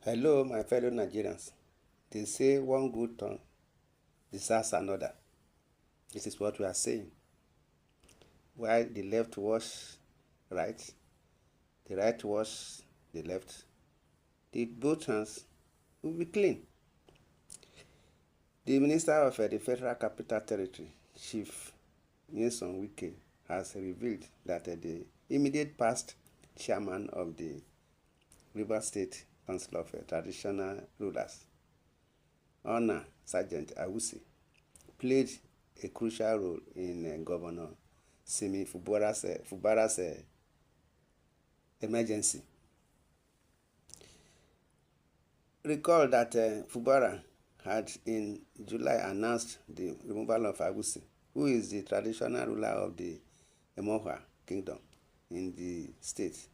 Hello, my fellow Nigerians. They say one good turn deserves another. This is what we are saying. While the left wash right, the right wash the left, the both hands will be clean. The Minister of the Federal Capital Territory, Chief Nyesom Wike, has revealed that the immediate past chairman of the Rivers State Council of Traditional Rulers, Ohna Sergeant Awuse, played a crucial role in Governor Fubaras' emergency. Recall that Fubara had in July announced the removal of Awuse, who is the traditional ruler of the Ohna kingdom in the state,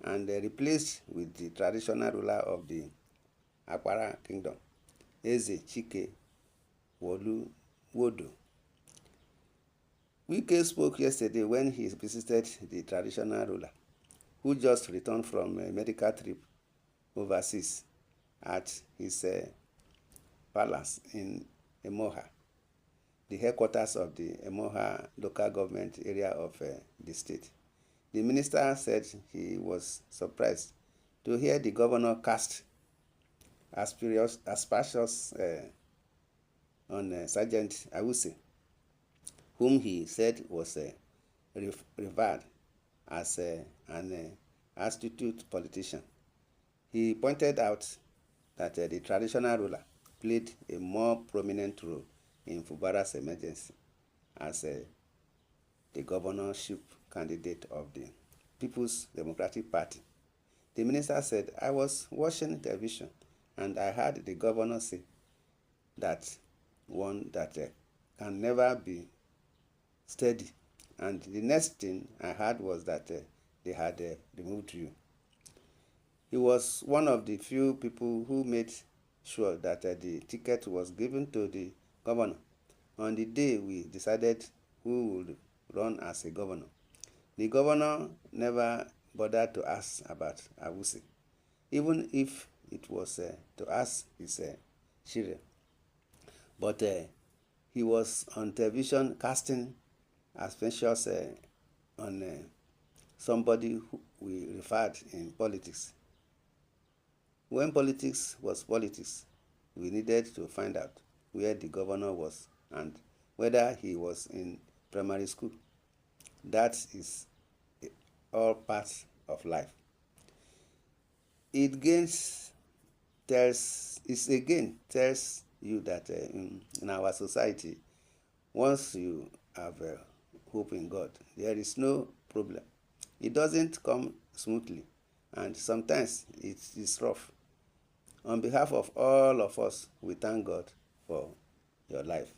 and replaced with the traditional ruler of the Akpara kingdom, Eze Chike Wodo. Wike spoke yesterday when he visited the traditional ruler, who just returned from a medical trip overseas at his palace in Ohna, the headquarters of the Ohna local government area of the state. The minister said he was surprised to hear the governor cast aspersions on Sergeant Awuse, whom he said was revered as an astute politician. He pointed out that the traditional ruler played a more prominent role in Fubaras' emergency as the governorship candidate of the People's Democratic Party. The minister said, "I was watching television and I heard the governor say that one that can never be steady, and the next thing I heard was that they had removed you." He was one of the few people who made sure that the ticket was given to the governor on the day we decided who would run as a governor. The governor never bothered to ask about Awuse, even if it was to ask his children. But he was on television casting aspersions on somebody who we referred in politics. When politics was politics, we needed to find out where the governor was and whether he was in primary school. That is all part of life. It again tells you that in our society, once you have hope in God, there is no problem. It doesn't come smoothly, and sometimes it is rough. On behalf of all of us, we thank God for your life.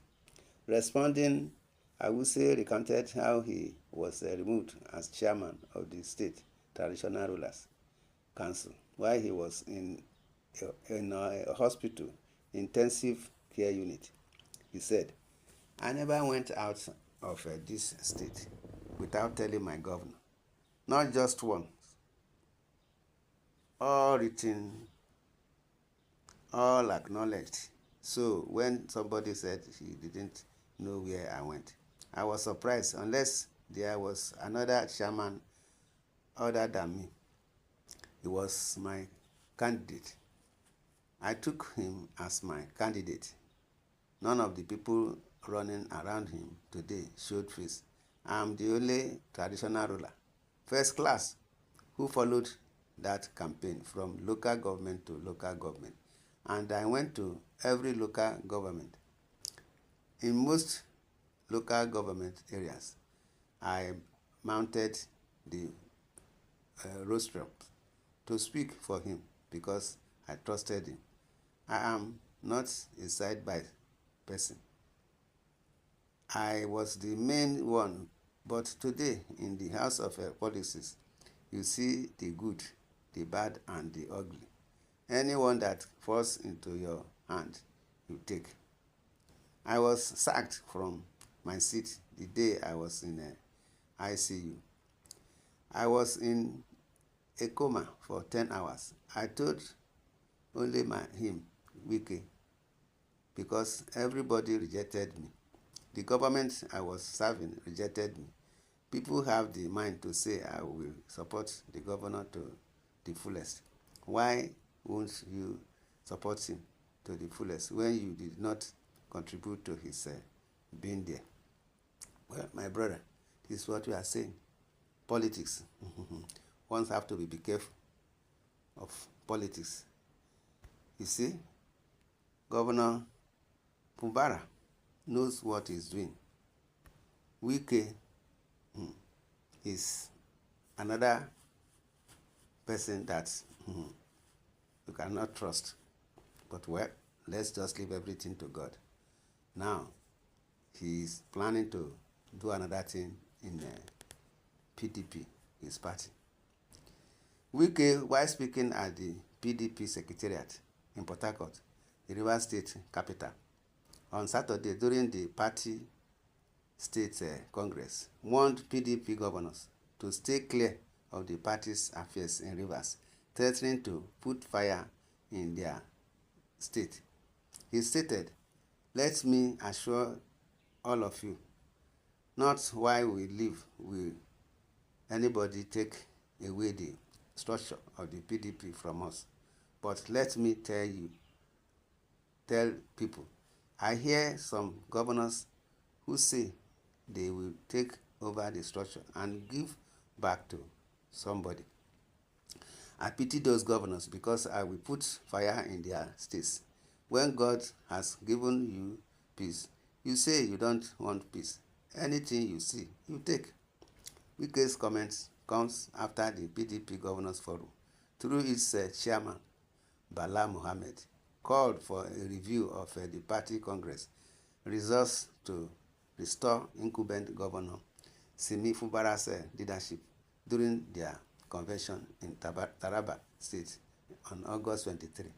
Responding, Awuse recounted how he was removed as chairman of the State Traditional Rulers Council while he was in a hospital intensive care unit. He said, "I never went out of this state without telling my governor, not just once, all written, all acknowledged. So when somebody said he didn't know where I went, I was surprised, unless there was another chairman other than me. He was my candidate. I took him as my candidate. None of the people running around him today showed face. I'm the only traditional ruler, first class, who followed that campaign from local government to local government. And I went to every local government. In most local government areas, I mounted the rostrum to speak for him because I trusted him. I am not a side-by person. I was the main one, but today in the House of Policies, you see the good, the bad, and the ugly. Anyone that falls into your hand, you take. I was sacked from my seat the day I was in ICU. I was in a coma for 10 hours. I told only him, Wike, because everybody rejected me. The government I was serving rejected me. People have the mind to say I will support the governor to the fullest. Why won't you support him to the fullest when you did not contribute to his being there? Well, my brother, this is what we are saying. Politics. One have to be careful of politics. You see, Governor Fubaras knows what he's doing. Wike is another person that you cannot trust. But well, let's just leave everything to God. Now, he's planning to do another thing in PDP, his party. Wike, while speaking at the PDP Secretariat in Port Harcourt, the Rivers State capital, on Saturday during the party state congress, warned PDP governors to stay clear of the party's affairs in Rivers, threatening to put fire in their state. He stated, "Let me assure all of you, not while we live will anybody take away the structure of the PDP from us. But let me tell people, I hear some governors who say they will take over the structure and give back to somebody. I pity those governors because I will put fire in their states. When God has given you peace, you say you don't want peace. Anything you see, you take." Wike's comments comes after the PDP Governors Forum, through its chairman, Bala Mohammed, called for a review of the party congress results to restore incumbent governor Simi Fubaras' leadership during their convention in Taraba State on August 23.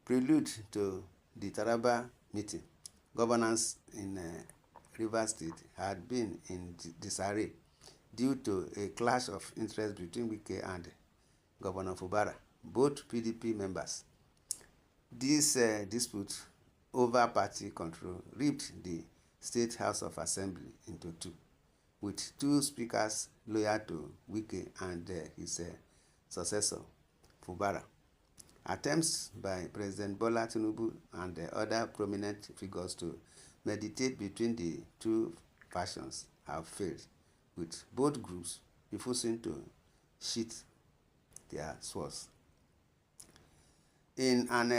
Prelude to the Taraba meeting, governance in Rivers State had been in disarray due to a clash of interest between Wike and Governor Fubaras, both PDP members. This dispute over party control ripped the State House of Assembly into two, with two speakers loyal to Wike and his successor, Fubaras. Attempts by President Bola Tinubu and other prominent figures to mediate between the two factions have failed, with both groups refusing to sheath their swords. In an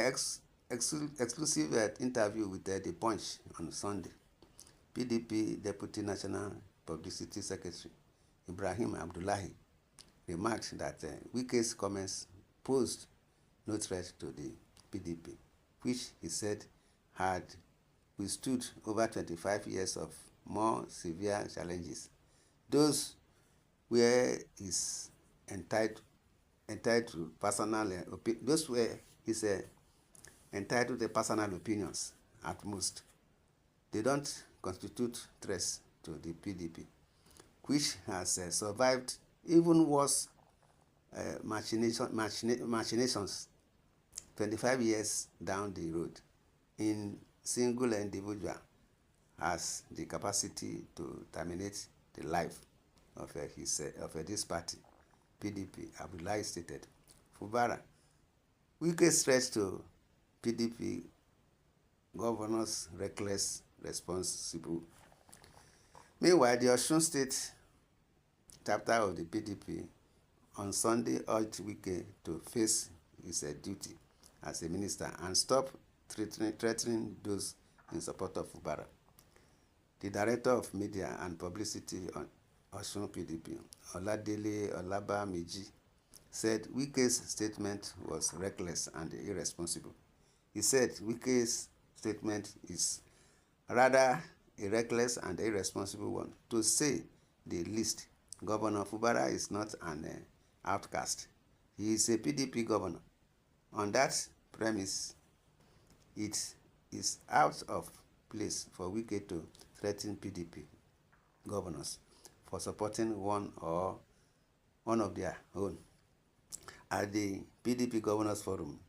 exclusive interview with The Punch on Sunday, PDP Deputy National Publicity Secretary Ibrahim Abdullahi remarked that Wike's comments posed no threat to the PDP, which he said had withstood over 25 years of more severe challenges. Those were his entitled personal personal opinions at most. They don't constitute threats to the PDP, which has survived even worse machinations 25 years down the road. In single individual has the capacity to terminate the life of this party, PDP, Abdullahi stated. Fubaras, Wike's threat to PDP governors reckless, responsible. Meanwhile, the Osun State chapter of the PDP on Sunday urged Wike to face his duty as a minister and stop threatening those in support of Fubaras. The Director of Media and Publicity on Osun PDP, Oladele Olabamiji, said Wike's statement was reckless and irresponsible. He said Wike's statement is rather a reckless and irresponsible one, to say the least. Governor Fubaras is not an outcast. He is a PDP governor. On that premise, it is out of place for Wike to threaten PDP governors for supporting one of their own. At the PDP Governors Forum,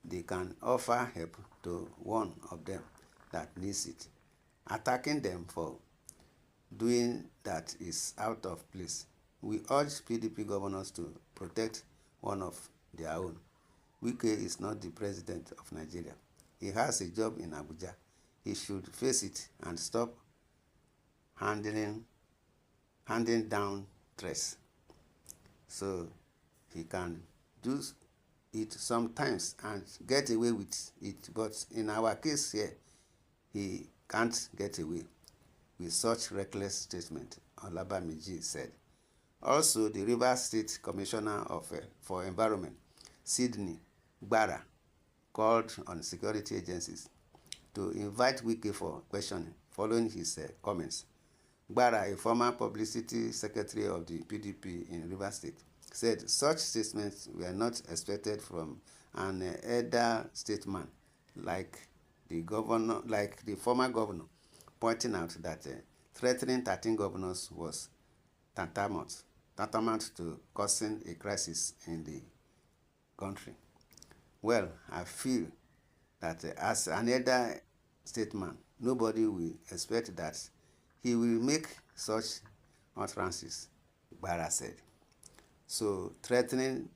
they can offer help to one of them that needs it. Attacking them for doing that is out of place. We urge PDP governors to protect one of their own. Wike is not the president of Nigeria. He has a job in Abuja. He should face it and stop handing down threats. So he can do it sometimes and get away with it. But in our case here, he can't get away with such reckless statement, Olabamiji said. Also, the Rivers State Commissioner for Environment, Sydney Gbara, called on security agencies to invite Wike for questioning following his comments. Gbara, a former publicity secretary of the PDP in Rivers State, said such statements were not expected from an elder statesman like the former governor, pointing out that threatening 13 governors was tantamount to causing a crisis in the country. Well, I feel that as an elder statesman, nobody will expect that he will make such utterances, Gbara said. So threatening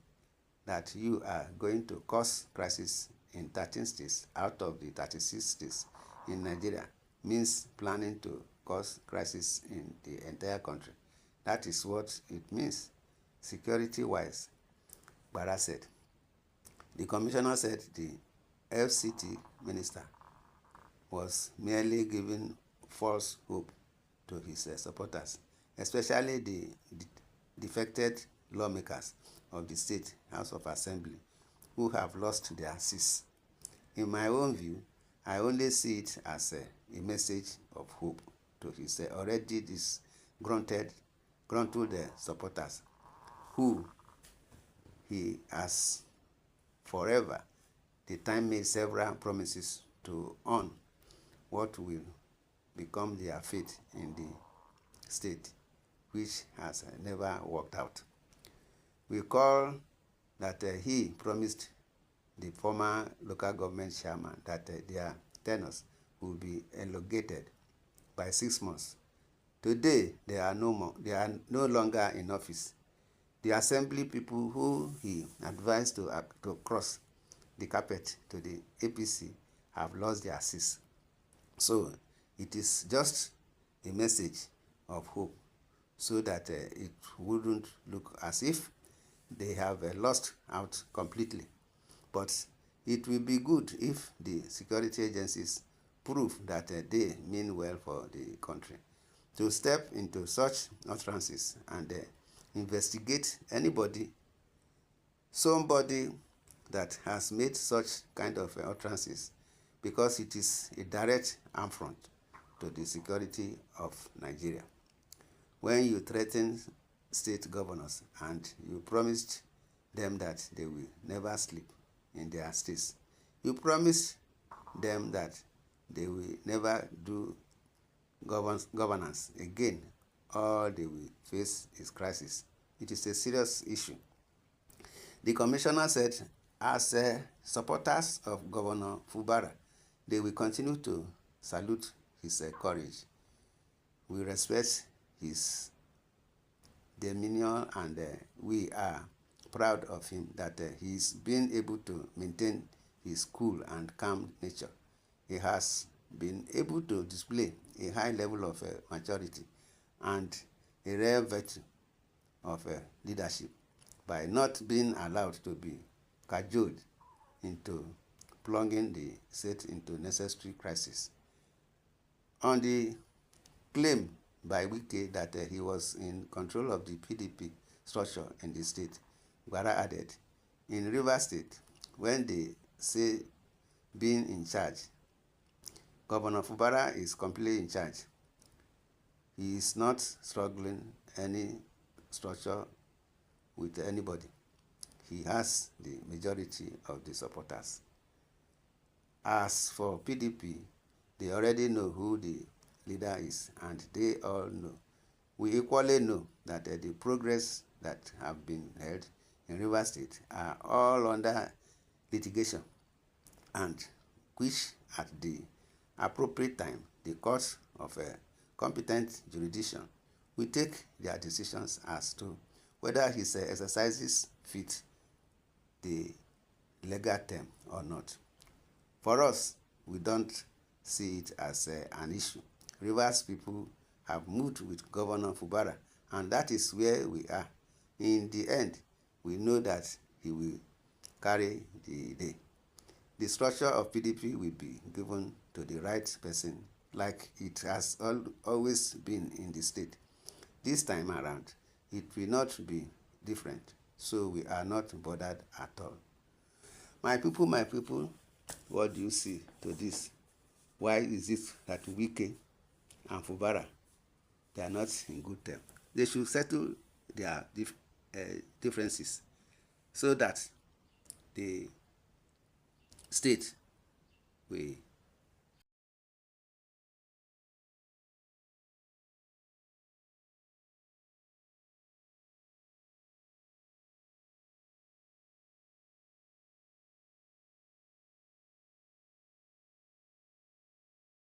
that you are going to cause crisis in 13 states out of the 36 states in Nigeria means planning to cause crisis in the entire country. That is what it means, security-wise, Gbara said. The commissioner said the FCT minister was merely giving false hope to his supporters, especially the defected lawmakers of the State House of Assembly who have lost their seats. In my own view, I only see it as a message of hope to his already disgruntled supporters, who he has forever the time made several promises to earn what will become their fate in the state, which has never worked out. We call that he promised the former local government chairman that their tenures will be elongated by 6 months. Today, they are no longer in office. The assembly people who he advised to cross the carpet to the APC have lost their seats. So it is just a message of hope, so that it wouldn't look as if they have lost out completely. But it will be good if the security agencies prove that they mean well for the country to step into such utterances and investigate somebody that has made such kind of utterances, because it is a direct affront to the security of Nigeria. When you threaten state governors and you promised them that they will never sleep in their states, you promised them that they will never do governance again, or they will face is crisis. It is a serious issue. The commissioner said, as supporters of Governor Fubaras, they will continue to salute his courage. We respect his demeanor, and we are proud of him that he's been able to maintain his cool and calm nature. He has been able to display a high level of maturity and a rare virtue of leadership by not being allowed to be cajoled into plunging the state into necessary crisis. On the claim by Wike that he was in control of the PDP structure in the state, Gbara added, in Rivers State, when they say being in charge, Governor Fubaras is completely in charge. He is not struggling any structure with anybody. He has the majority of the supporters. As for PDP, they already know who the leader is, and they all know. We equally know that the progress that have been held in Rivers State are all under litigation and which at the appropriate time the courts of a competent jurisdiction will take their decisions as to whether his exercises fit the legal term or not. For us, we don't see it as an issue. Rivers people have moved with Governor Fubaras, and that is where we are. In the end, we know that he will carry the day. The structure of PDP will be given to the right person, like it has always been in the state. This time around, it will not be different, so we are not bothered at all. My people, what do you see to this? Why is it that Wike and Fubaras, they are not in good terms? They should settle their differences so that the state will